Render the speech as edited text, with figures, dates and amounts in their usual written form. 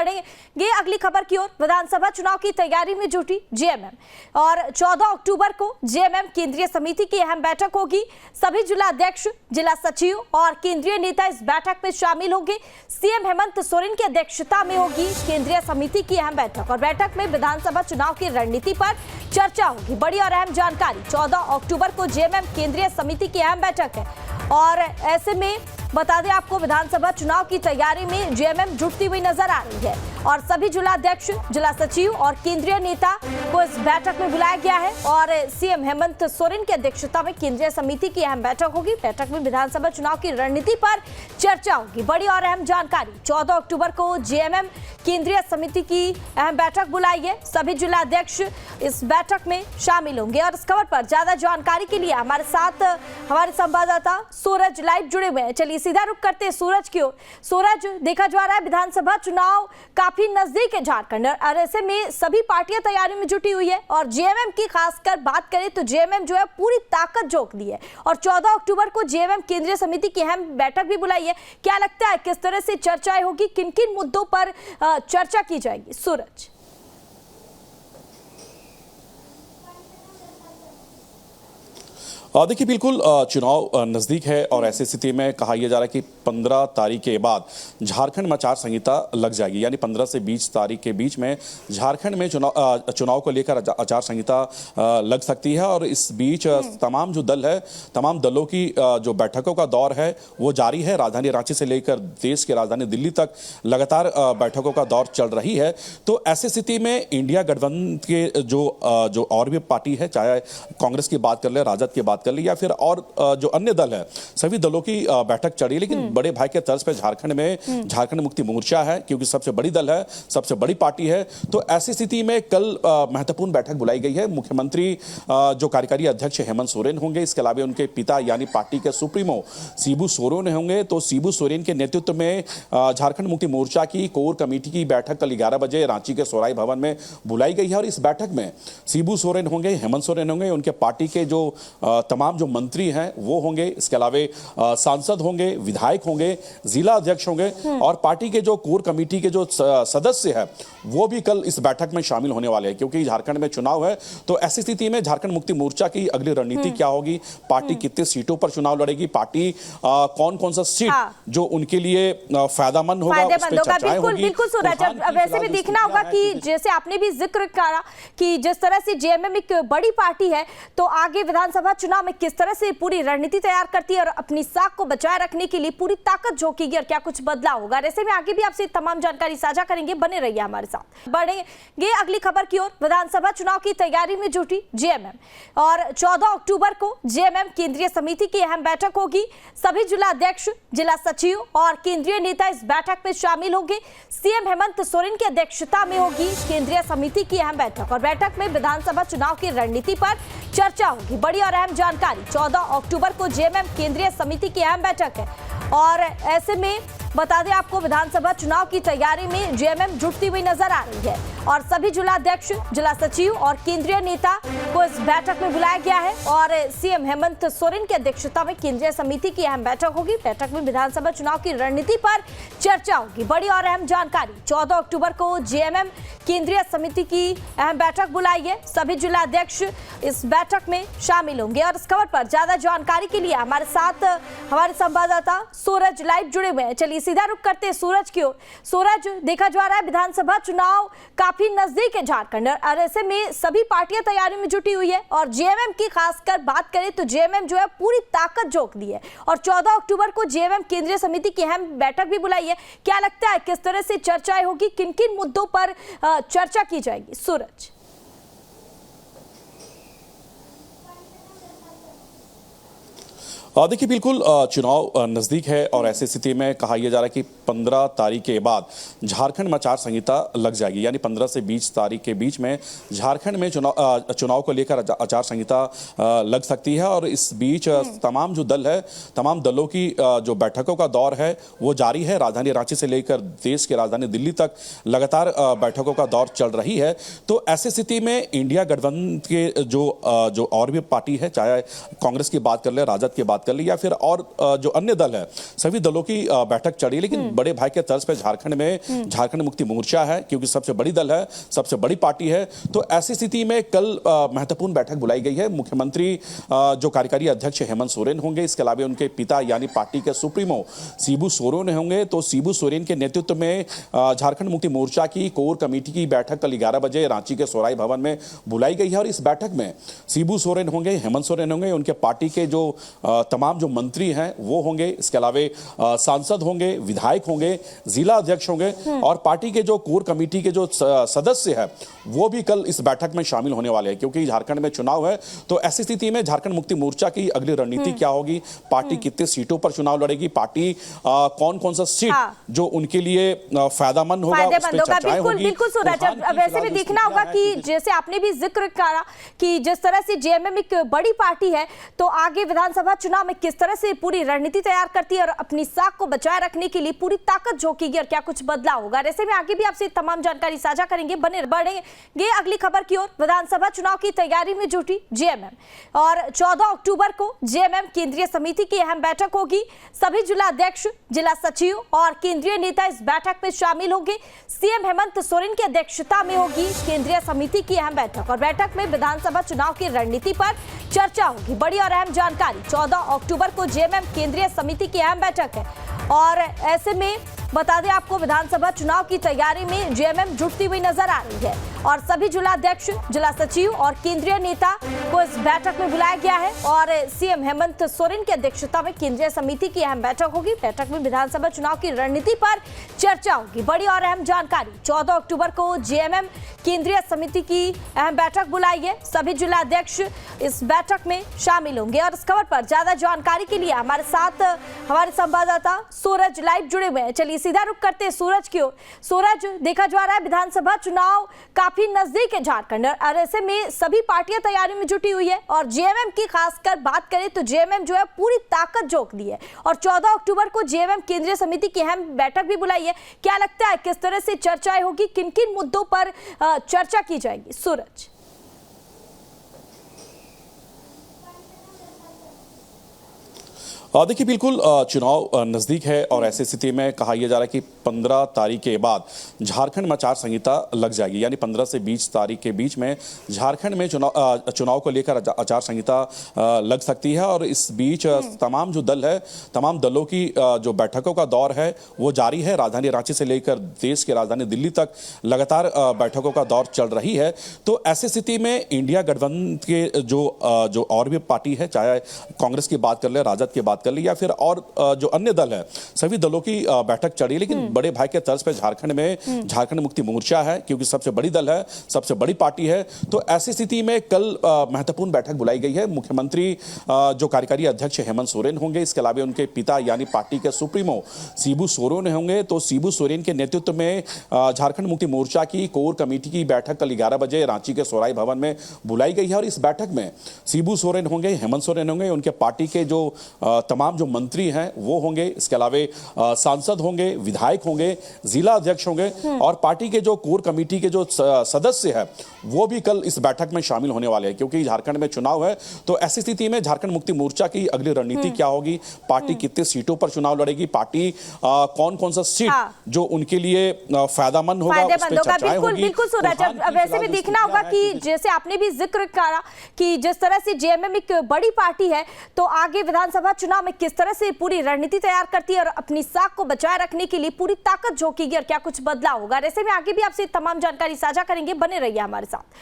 बढ़ेंगे अगली खबर की ओर। विधानसभा चुनाव की तैयारी में जुटी जेएमएम और 14 अक्टूबर को जेएमएम केंद्रीय समिति की अहम बैठक होगी। सभी जिला अध्यक्ष, जिला सचिव और केंद्रीय नेता इस बैठक में शामिल होंगे। सीएम हेमंत सोरेन की अध्यक्षता में होगी केंद्रीय समिति की अहम बैठक और बैठक में विधानसभा चुनाव की रणनीति पर चर्चा होगी। बड़ी और अहम जानकारी, 14 अक्टूबर को जेएमएम केंद्रीय समिति की अहम बैठक है और ऐसे में बता दें आपको, विधानसभा चुनाव की तैयारी में जेएमएम जुटती हुई नजर आ रही है और सभी जिला अध्यक्ष, जिला सचिव और केंद्रीय नेता को इस बैठक में बुलाया गया है और सीएम हेमंत सोरेन की अध्यक्षता में केंद्रीय समिति की अहम बैठक होगी। बैठक में विधानसभा चुनाव की रणनीति पर चर्चा होगी। बड़ी और अहम जानकारी, 14 अक्टूबर को जेएमएम केंद्रीय समिति की अहम बैठक बुलाई है। सभी जिला अध्यक्ष इस बैठक में शामिल होंगे और इस खबर पर ज्यादा जानकारी के लिए हमारे साथ हमारे संवाददाता सूरज लाइव जुड़े हुए हैं। चलिए सीधा रुख करते हैं सूरज की ओर। सूरज, देखा जा रहा है विधानसभा चुनाव काफी नजदीक है झारखंड और ऐसे में सभी पार्टियां तैयारी में जुटी हुई है और जेएमएम की खासकर बात करें तो जेएमएम जो है पूरी ताकत झोंक दी है और 14 अक्टूबर को जेएमएम केंद्रीय समिति की अहम बैठक भी बुलाई है। क्या लगता है किस तरह से चर्चाएं होगी, किन किन मुद्दों पर चर्चा की जाएगी? सूरज, देखिए, बिल्कुल चुनाव नज़दीक है और ऐसी स्थिति में कहा यह जा रहा है कि 15 तारीख के बाद झारखंड में आचार संहिता लग जाएगी, यानी 15 से 20 तारीख के बीच में झारखंड में चुनाव को लेकर आचार संहिता लग सकती है और इस बीच तमाम जो दल है, तमाम दलों की जो बैठकों का दौर है वो जारी है। राजधानी रांची से लेकर देश की राजधानी दिल्ली तक लगातार बैठकों का दौर चल रही है। तो ऐसी स्थिति में इंडिया गठबंधन के जो और भी पार्टी है, चाहे कांग्रेस की बात कर ले, राजद की बात कर ली या फिर और जो अन्य दल है, सभी दलों की बैठक चढ़ी। लेकिन बड़े भाई के तर्ज पे झारखंड में झारखंड मुक्ति मोर्चा है, क्योंकि सबसे बड़ी दल है, सबसे बड़ी पार्टी है। तो ऐसी स्थिति में कल महत्वपूर्ण बैठक बुलाई गई है। मुख्यमंत्री जो कार्यकारी अध्यक्ष हेमंत सोरेन होंगे, इसके अलावा उनके पिता यानी पार्टी के सुप्रीमो शिबू सोरेन होंगे। तो शिबू सोरेन के नेतृत्व में झारखंड मुक्ति मोर्चा की कोर कमेटी की बैठक कल 11 बजे रांची के सोराई भवन में बुलाई गई है और इस बैठक में शिबू सोरेन होंगे, हेमंत सोरेन होंगे, उनके पार्टी के जो तमाम जो मंत्री हैं वो होंगे, इसके अलावा सांसद होंगे, विधायक होंगे, जिला अध्यक्ष होंगे और पार्टी के जो कोर कमेटी के जो सदस्य हैं वो भी कल इस बैठक में शामिल होने वाले हैं। क्योंकि झारखंड में चुनाव है तो ऐसी स्थिति में झारखंड मुक्ति मोर्चा की अगली रणनीति क्या होगी, पार्टी कितनी सीटों पर चुनाव लड़ेगी, पार्टी कौन कौन सा सीट जो उनके लिए फायदेमंद होगा, बिल्कुल सूरज, अब वैसे भी देखना होगा कि जैसे आपने भी जिक्र करा कि जिस तरह से जेएमएम एक बड़ी पार्टी है तो आगे विधानसभा चुनाव में किस तरह से पूरी रणनीति तैयार करती है और अपनी साख को बचाए रखने के लिए पूरी ताकत झोंकेगी और क्या कुछ बदलाव होगा। ऐसे में आगे भी आपसे तमाम जानकारी साझा करेंगे, बने रहिए हमारे साथ। बढ़ेंगे अगली खबर की ओर। विधानसभा चुनाव की तैयारी में जुटी जेएमएम और 14 अक्टूबर को जेएमएम केंद्रीय समिति की अहम बैठक होगी। सभी जिला अध्यक्ष, जिला सचिव और केंद्रीय नेता इस बैठक में शामिल होंगे। सीएम हेमंत सोरेन की अध्यक्षता में होगी केंद्रीय समिति की अहम बैठक और बैठक में विधानसभा चुनाव की रणनीति पर चर्चा होगी। बड़ी और अहम जानकारी, 14 अक्टूबर को जेएमएम केंद्रीय समिति की अहम बैठक है और ऐसे में बता दें आपको, विधानसभा चुनाव की तैयारी में जेएमएम जुटती हुई नजर आ रही है और सभी जिला अध्यक्ष, जिला सचिव और केंद्रीय नेता को इस बैठक में बुलाया गया है और सीएम हेमंत सोरेन की अध्यक्षता में केंद्रीय समिति की अहम बैठक होगी। बैठक में विधानसभा चुनाव की रणनीति पर चर्चा होगी। बड़ी और अहम जानकारी, 14 अक्टूबर को जेएमएम केंद्रीय समिति की अहम बैठक बुलाई है। सभी जिला अध्यक्ष इस बैठक में शामिल होंगे और इस खबर पर ज्यादा जानकारी के लिए हमारे साथ हमारे संवाददाता सूरज लाइव जुड़े हुए हैं। चलिए सीधा रुख करते हैं सूरज की ओर। सूरज, देखा जा रहा है विधानसभा चुनाव काफी नजदीक है झारखंड और ऐसे में सभी पार्टियां तैयारी में जुटी हुई है और जेएमएम की खासकर बात करें तो जेएमएम जो है पूरी ताकत झोंक दी है और 14 अक्टूबर को जेएमएम केंद्रीय समिति की अहम बैठक भी बुलाई है। क्या लगता है किस तरह से चर्चाएं होगी, किन किन मुद्दों पर चर्चा की जाएगी? सूरज, देखिए, बिल्कुल चुनाव नज़दीक है और ऐसी स्थिति में कहा यह जा रहा है कि 15 तारीख के बाद झारखंड में आचार संहिता लग जाएगी, यानी 15 से 20 तारीख के बीच में झारखंड में चुनाव को लेकर आचार संहिता लग सकती है और इस बीच तमाम जो दल है, तमाम दलों की जो बैठकों का दौर है वो जारी है। राजधानी रांची से लेकर देश की राजधानी दिल्ली तक लगातार बैठकों का दौर चल रही है। तो ऐसी स्थिति में इंडिया गठबंधन के जो और भी पार्टी है, चाहे कांग्रेस की बात कर ले, राजद की बात बात कर ली या फिर और जो अन्य दल है, सभी दलों की बैठक चढ़ी, लेकिन बड़े भाई के तर्ज पे झारखंड में झारखंड मुक्ति मोर्चा है, क्योंकि सबसे बड़ी दल है, सबसे बड़ी पार्टी है। तो ऐसी स्थिति में कल महत्वपूर्ण बैठक बुलाई गई है। मुख्यमंत्री जो कार्यकारी अध्यक्ष हेमंत सोरेन होंगे, इसके अलावा उनके पिता यानी पार्टी के सुप्रीमो शिबू सोरेन होंगे। तो शिबू सोरेन के नेतृत्व में झारखंड मुक्ति मोर्चा की कोर कमेटी की बैठक कल 11 बजे रांची के सोराई भवन में बुलाई गई है। और इस बैठक में शिबू सोरेन होंगे, हेमंत सोरेन होंगे, उनके पार्टी के जो तमाम जो मंत्री हैं वो होंगे, इसके अलावा सांसद होंगे, विधायक होंगे, जिला अध्यक्ष होंगे और पार्टी के जो कोर कमेटी के जो सदस्य है वो भी कल इस बैठक में शामिल होने वाले हैं, क्योंकि झारखंड में चुनाव है। तो ऐसी स्थिति में झारखंड मुक्ति मोर्चा की अगली रणनीति क्या होगी, पार्टी कितने सीटों पर चुनाव लड़ेगी, पार्टी कौन कौन सा सीट जो उनके लिए फायदेमंद होगा, उस पे चर्चाएं होगी। बिल्कुल सूरज, अब वैसे भी देखना होगा कि जैसे आपने भी जिक्र करा कि जिस तरह से जेएमएम एक बड़ी पार्टी है, तो आगे विधानसभा चुनाव में किस तरह से पूरी रणनीति तैयार करती है और अपनी साख को बचाए रखने के लिए पूरी ताकत झोंकेगी और क्या कुछ बदलाव होगा। ऐसे में आगे भी आपसे तमाम जानकारी साझा करेंगे। बने बढ़ेंगे अगली खबर की ओर। विधानसभा चुनाव की तैयारी में जुटी जेएमएम और 14 अक्टूबर को जेएमएम केंद्रीय समिति की अहम बैठक होगी। सभी जिला अध्यक्ष, जिला सचिव और केंद्रीय नेता इस बैठक में शामिल होंगे। सीएम हेमंत सोरेन की अध्यक्षता में होगी केंद्रीय समिति की अहम बैठक और बैठक में विधानसभा चुनाव की रणनीति पर चर्चा होगी। बड़ी और अहम जानकारी, 14 अक्टूबर को जेएमएम केंद्रीय समिति की अहम बैठक है और ऐसे में बता दें आपको विधानसभा चुनाव की तैयारी में जेएमएम जुटती हुई नजर आ रही है और सभी जिला अध्यक्ष, जिला सचिव और केंद्रीय नेता को इस बैठक में बुलाया गया है और सीएम हेमंत सोरेन की अध्यक्षता में केंद्रीय समिति की अहम बैठक होगी। बैठक में विधानसभा चुनाव की रणनीति पर चर्चा होगी। बड़ी और अहम जानकारी, 14 अक्टूबर को जेएमएम केंद्रीय समिति की अहम बैठक बुलाई है। सभी जिला अध्यक्ष इस बैठक में शामिल होंगे और इस खबर पर ज्यादा जानकारी के लिए हमारे साथ हमारे संवाददाता सूरज लाइव जुड़े हुए हैं। चलिए सीधा रुख करते हैं सूरज की ओर। सूरज, देखा जा रहा है विधानसभा चुनाव काफी नजदीक है झारखंड और ऐसे में सभी पार्टियां तैयारी में जुटी हुई है और जेएमएम की खासकर बात करें तो जेएमएम जो है पूरी ताकत झोंक दी है और 14 अक्टूबर को जेएमएम केंद्रीय समिति की अहम बैठक भी बुलाई है। क्या लगता है किस तरह से चर्चाएं होगी, किन किन मुद्दों पर चर्चा की जाएगी? सूरज, देखिए बिल्कुल चुनाव नज़दीक है और ऐसी स्थिति में कहा यह जा रहा है कि 15 तारीख के बाद झारखंड में आचार संहिता लग जाएगी, यानी 15 से 20 तारीख के बीच में झारखंड में चुनाव को लेकर आचार संहिता लग सकती है। और इस बीच तमाम जो दल है, तमाम दलों की जो बैठकों का दौर है वो जारी है। राजधानी रांची से लेकर देश की राजधानी दिल्ली तक लगातार बैठकों का दौर चल रही है। तो ऐसी स्थिति में इंडिया गठबंधन के जो और भी पार्टी है, चाहे कांग्रेस की बात कर ले, राजद की बात कर ली या फिर और जो अन्य दल है, सभी दलों की बैठक चढ़ी, लेकिन बड़े भाई के तर्ज पे झारखंड में झारखंड मुक्ति मोर्चा है, क्योंकि सबसे बड़ी दल है, सबसे बड़ी पार्टी है। तो ऐसी स्थिति में कल महत्वपूर्ण बैठक बुलाई गई है। मुख्यमंत्री जो कार्यकारी अध्यक्ष हेमंत सोरेन होंगे, इसके अलावा उनके पिता यानी पार्टी के सुप्रीमो शिबू सोरेन होंगे। तो शिबू सोरेन के नेतृत्व में झारखंड मुक्ति मोर्चा की कोर कमेटी की बैठक कल 11 बजे रांची के सोराई भवन में बुलाई गई है और इस बैठक में शिबू सोरेन होंगे, हेमंत सोरेन होंगे, उनके पार्टी के जो तमाम जो मंत्री हैं वो होंगे, इसके अलावा सांसद होंगे, विधायक होंगे, जिला अध्यक्ष होंगे और पार्टी के जो कोर कमेटी के जो सदस्य है वो भी कल इस बैठक में शामिल होने वाले हैं, क्योंकि झारखंड में चुनाव है। तो ऐसी स्थिति में झारखंड मुक्ति मोर्चा की अगली रणनीति क्या होगी, पार्टी कितने सीटों पर चुनाव लड़ेगी, पार्टी कौन कौन सा सीट जो उनके लिए फायदेमंद होगा, उस पे चर्चाएं होगी। बिल्कुल सूरज, अब वैसे भी देखना होगा कि जैसे आपने भी जिक्र करा कि जिस तरह से जेएमएम एक बड़ी पार्टी है, तो आगे विधानसभा चुनाव में किस तरह से पूरी रणनीति तैयार करती है और अपनी साख को बचाए रखने के लिए पूरी ताकत झोंकेगी और क्या कुछ बदलाव होगा। ऐसे में आगे भी आपसे तमाम जानकारी साझा करेंगे। बने रहिए हमारे साथ।